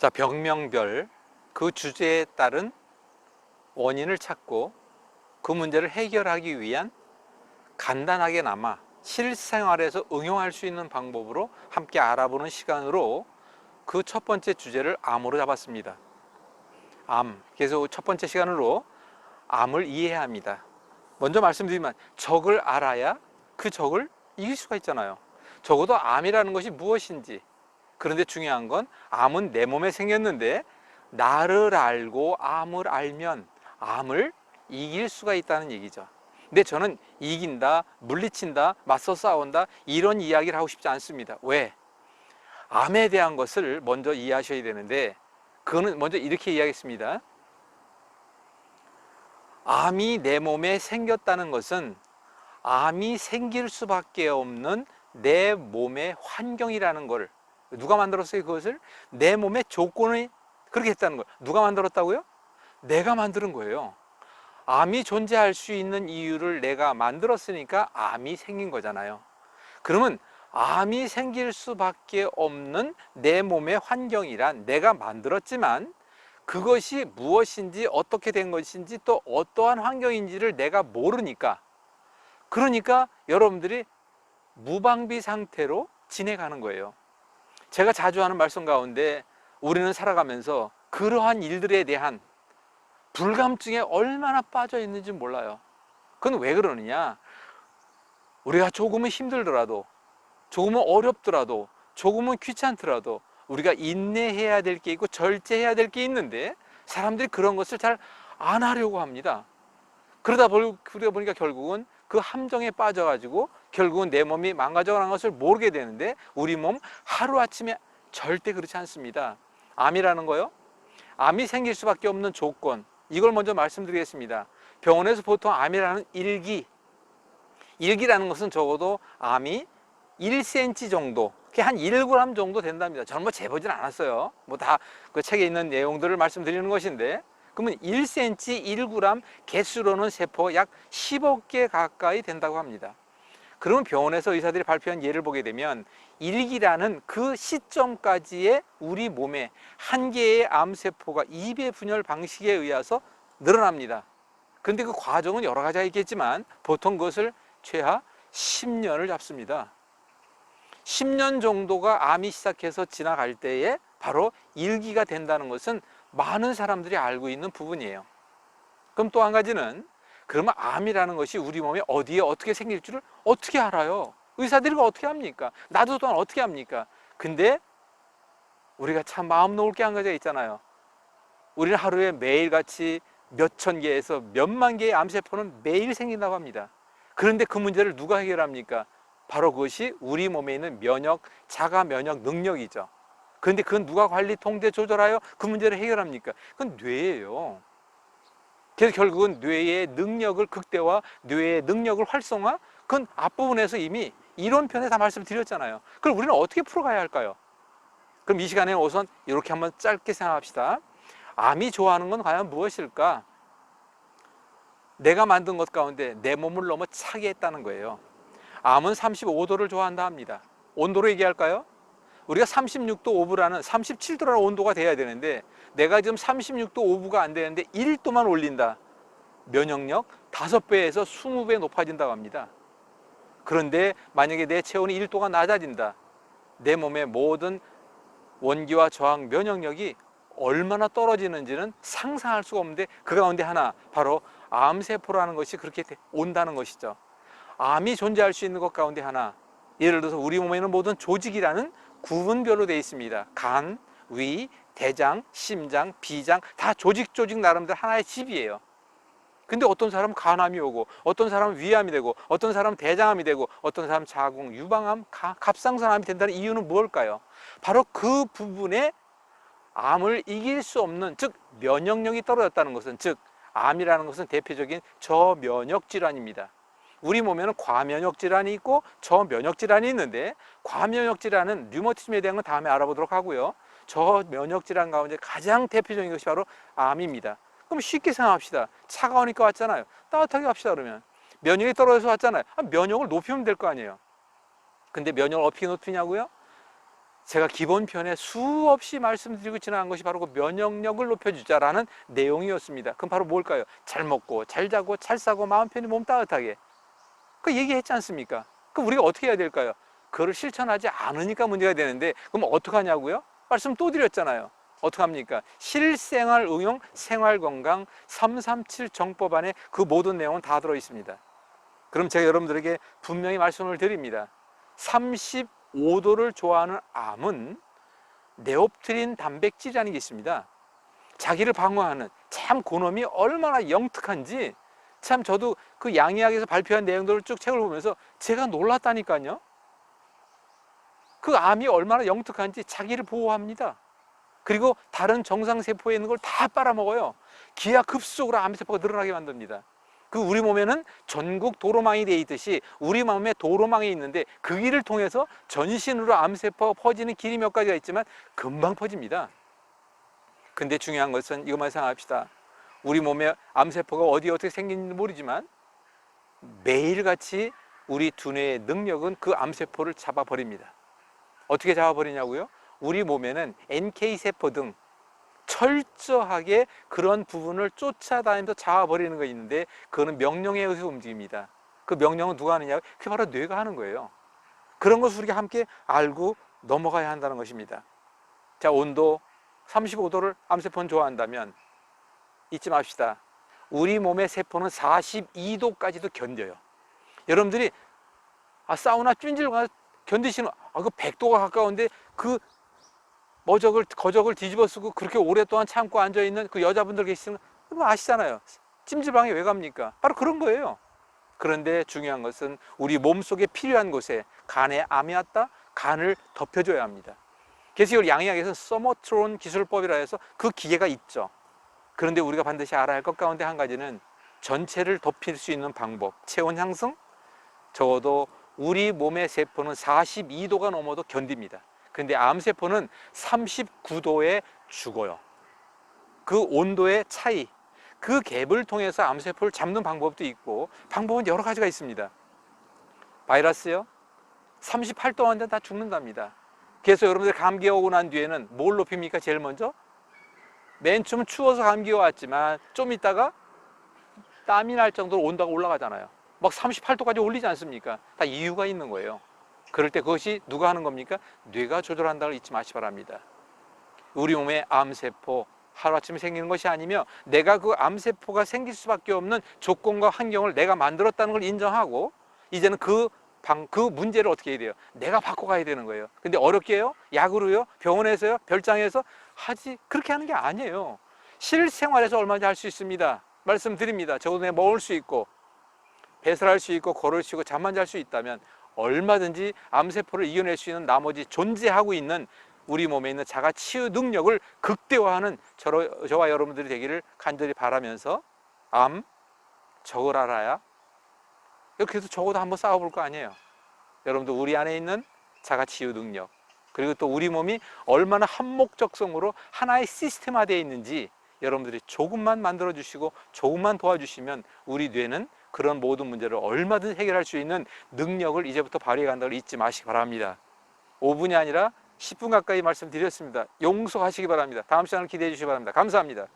자, 병명별 그 주제에 따른 원인을 찾고 그 문제를 해결하기 위한 간단하게나마 실생활에서 응용할 수 있는 방법으로 함께 알아보는 시간으로 그 첫 번째 주제를 암으로 잡았습니다. 암. 그래서 첫 번째 시간으로 암을 이해해야 합니다. 먼저 말씀드리면 적을 알아야 그 적을 이길 수가 있잖아요. 적어도 암이라는 것이 무엇인지. 그런데 중요한 건 암은 내 몸에 생겼는데 나를 알고 암을 알면 암을 이길 수가 있다는 얘기죠. 근데 저는 이긴다, 물리친다, 맞서 싸운다 이런 이야기를 하고 싶지 않습니다. 왜? 암에 대한 것을 먼저 이해하셔야 되는데 그거는 먼저 이렇게 이야기했습니다. 암이 내 몸에 생겼다는 것은 암이 생길 수밖에 없는 내 몸의 환경이라는 걸 누가 만들었어요? 그것을 내 몸의 조건이 그렇게 했다는 걸 누가 만들었다고요? 내가 만드는 거예요. 암이 존재할 수 있는 이유를 내가 만들었으니까 암이 생긴 거잖아요. 그러면 암이 생길 수밖에 없는 내 몸의 환경이란 내가 만들었지만 그것이 무엇인지 어떻게 된 것인지 또 어떠한 환경인지를 내가 모르니까 그러니까 여러분들이 무방비 상태로 지내가는 거예요. 제가 자주 하는 말씀 가운데 우리는 살아가면서 그러한 일들에 대한 불감증에 얼마나 빠져 있는지 몰라요. 그건 왜 그러느냐? 우리가 조금은 힘들더라도 조금은 어렵더라도 조금은 귀찮더라도 우리가 인내해야 될 게 있고 절제해야 될 게 있는데 사람들이 그런 것을 잘 안 하려고 합니다. 그러다 보니까 결국은 그 함정에 빠져가지고 결국은 내 몸이 망가져가는 것을 모르게 되는데 우리 몸 하루아침에 절대 그렇지 않습니다. 암이라는 거요? 암이 생길 수밖에 없는 조건, 이걸 먼저 말씀드리겠습니다. 병원에서 보통 암이라는 일기라는 것은 적어도 암이 1cm 정도, 한 1g 정도 된답니다. 저는 뭐 재보진 않았어요. 뭐 다 그 책에 있는 내용들을 말씀드리는 것인데, 그러면 1cm, 1g, 개수로는 세포가 약 10억 개 가까이 된다고 합니다. 그러면 병원에서 의사들이 발표한 예를 보게 되면 1기라는 그 시점까지의 우리 몸에 한 개의 암세포가 2배 분열 방식에 의해서 늘어납니다. 그런데 그 과정은 여러 가지가 있겠지만 보통 그것을 최하 10년을 잡습니다. 10년 정도가 암이 시작해서 지나갈 때에 바로 1기가 된다는 것은 많은 사람들이 알고 있는 부분이에요. 그럼 또 한 가지는 그러면 암이라는 것이 우리 몸에 어디에 어떻게 생길 줄을 어떻게 알아요? 의사들이 어떻게 합니까? 나도 또한 어떻게 합니까? 근데 우리가 참 마음 놓을 게 한 가지가 있잖아요. 우리는 하루에 매일같이 몇천 개에서 몇만 개의 암세포는 매일 생긴다고 합니다. 그런데 그 문제를 누가 해결합니까? 바로 그것이 우리 몸에 있는 자가 면역 능력이죠. 그런데 그건 누가 관리, 통제, 조절하여 그 문제를 해결합니까? 그건 뇌예요. 그래서 결국은 뇌의 능력을 극대화, 뇌의 능력을 활성화, 그건 앞부분에서 이미 이론편에 다 말씀드렸잖아요. 그럼 우리는 어떻게 풀어가야 할까요? 그럼 이 시간에 우선 이렇게 한번 짧게 생각합시다. 암이 좋아하는 건 과연 무엇일까? 내가 만든 것 가운데 내 몸을 너무 차게 했다는 거예요. 암은 35도를 좋아한다 합니다. 온도로 얘기할까요? 우리가 36도 5분라는 37도라는 온도가 돼야 되는데 내가 지금 36도 5분가 안 되는데 1도만 올린다. 면역력 5배에서 20배 높아진다고 합니다. 그런데 만약에 내 체온이 1도가 낮아진다. 내 몸의 모든 원기와 저항 면역력이 얼마나 떨어지는지는 상상할 수가 없는데 그 가운데 하나 바로 암세포라는 것이 그렇게 온다는 것이죠. 암이 존재할 수 있는 것 가운데 하나, 예를 들어서 우리 몸에 있는 모든 조직이라는 구분별로 되어 있습니다. 간, 위, 대장, 심장, 비장 다 조직 나름대로 하나의 집이에요. 근데 어떤 사람은 간암이 오고 어떤 사람은 위암이 되고 어떤 사람은 대장암이 되고 어떤 사람은 자궁, 유방암, 갑상선암이 된다는 이유는 무엇일까요? 바로 그 부분에 암을 이길 수 없는, 즉 면역력이 떨어졌다는 것은, 즉 암이라는 것은 대표적인 저면역 질환입니다. 우리 몸에는 과면역 질환이 있고 저면역 질환이 있는데 과면역 질환은 류마티즘에 대한 건 다음에 알아보도록 하고요. 저면역 질환 가운데 가장 대표적인 것이 바로 암입니다. 그럼 쉽게 생각합시다. 차가우니까 왔잖아요. 따뜻하게 합시다. 그러면 면역이 떨어져서 왔잖아요. 면역을 높이면 될 거 아니에요. 근데 면역을 어떻게 높이냐고요? 제가 기본 편에 수없이 말씀드리고 지나간 것이 바로 그 면역력을 높여주자라는 내용이었습니다. 그럼 바로 뭘까요? 잘 먹고 잘 자고 잘 싸고 마음 편히 몸 따뜻하게, 그 얘기했지 않습니까? 그럼 우리가 어떻게 해야 될까요? 그걸 실천하지 않으니까 문제가 되는데, 그럼 어떻게 하냐고요? 말씀 또 드렸잖아요. 어떻게 합니까? 실생활 응용 생활건강 337 정법 안에 그 모든 내용은 다 들어 있습니다. 그럼 제가 여러분들에게 분명히 말씀을 드립니다. 35도를 좋아하는 암은 네옵트린 단백질이라는 게 있습니다. 자기를 방어하는, 참 그놈이 얼마나 영특한지, 참 저도 그 양의학에서 발표한 내용들을 쭉 책을 보면서 제가 놀랐다니까요. 그 암이 얼마나 영특한지 자기를 보호합니다. 그리고 다른 정상세포에 있는 걸 다 빨아먹어요. 기하급수적으로 암세포가 늘어나게 만듭니다. 그 우리 몸에는 전국 도로망이 되어 있듯이 우리 몸에 도로망이 있는데 그 길을 통해서 전신으로 암세포가 퍼지는 길이 몇 가지가 있지만 금방 퍼집니다. 근데 중요한 것은 이것만 생각합시다. 우리 몸에 암세포가 어디에 어떻게 생긴지 모르지만 매일같이 우리 두뇌의 능력은 그 암세포를 잡아버립니다. 어떻게 잡아버리냐고요? 우리 몸에는 NK세포 등 철저하게 그런 부분을 쫓아다니면서 잡아버리는 거 있는데, 그거는 명령에 의해서 움직입니다. 그 명령은 누가 하느냐? 그게 바로 뇌가 하는 거예요. 그런 것을 우리가 함께 알고 넘어가야 한다는 것입니다. 자, 온도 35도를 암세포는 좋아한다면 잊지 맙시다. 우리 몸의 세포는 42도까지도 견뎌요. 여러분들이 사우나 찜질 가서 견디시는, 그 100도가 가까운데 그 거적을 뒤집어 쓰고 그렇게 오랫동안 참고 앉아있는 그 여자분들 계시는 거 아시잖아요. 찜질방에 왜 갑니까? 바로 그런 거예요. 그런데 중요한 것은 우리 몸속에 필요한 곳에 간에 암이 왔다? 간을 덮여줘야 합니다. 그래서 이걸 양의학에서는 소모트론 기술법이라 해서 그 기계가 있죠. 그런데 우리가 반드시 알아야 할 것 가운데 한 가지는 전체를 덮일 수 있는 방법, 체온 향상. 적어도 우리 몸의 세포는 42도가 넘어도 견딥니다. 근데 암세포는 39도에 죽어요. 그 온도의 차이, 그 갭을 통해서 암세포를 잡는 방법도 있고, 방법은 여러 가지가 있습니다. 바이러스요? 38도 완전 다 죽는답니다. 그래서 여러분들 감기가 오고 난 뒤에는 뭘 높입니까? 제일 먼저? 맨 처음 추워서 감기가 왔지만 좀 있다가 땀이 날 정도로 온도가 올라가잖아요. 막 38도까지 올리지 않습니까? 다 이유가 있는 거예요. 그럴 때 그것이 누가 하는 겁니까? 뇌가 조절한다는 걸 잊지 마시기 바랍니다. 우리 몸에 암세포 하루아침에 생기는 것이 아니며, 내가 그 암세포가 생길 수밖에 없는 조건과 환경을 내가 만들었다는 걸 인정하고, 이제는 그 문제를 어떻게 해야 돼요? 내가 바꿔가야 되는 거예요. 근데 어렵게 해요? 약으로요? 병원에서요? 별장에서? 그렇게 하는 게 아니에요. 실생활에서 얼마든지 할 수 있습니다. 말씀드립니다. 적어도 내가 먹을 수 있고 배설할 수 있고 걸을 수 있고 잠만 잘 수 있다면 얼마든지 암세포를 이겨낼 수 있는, 나머지 존재하고 있는 우리 몸에 있는 자가 치유 능력을 극대화하는 저와 여러분들이 되기를 간절히 바라면서, 암 적을 알아야, 이렇게 해서 적어도 한번 싸워볼 거 아니에요. 여러분들 우리 안에 있는 자가 치유 능력, 그리고 또 우리 몸이 얼마나 한목적성으로 하나의 시스템화되어 있는지 여러분들이 조금만 만들어 주시고 조금만 도와주시면 우리 뇌는 그런 모든 문제를 얼마든지 해결할 수 있는 능력을 이제부터 발휘해 간다는 걸 잊지 마시기 바랍니다. 5분이 아니라 10분 가까이 말씀드렸습니다. 용서하시기 바랍니다. 다음 시간을 기대해 주시기 바랍니다. 감사합니다.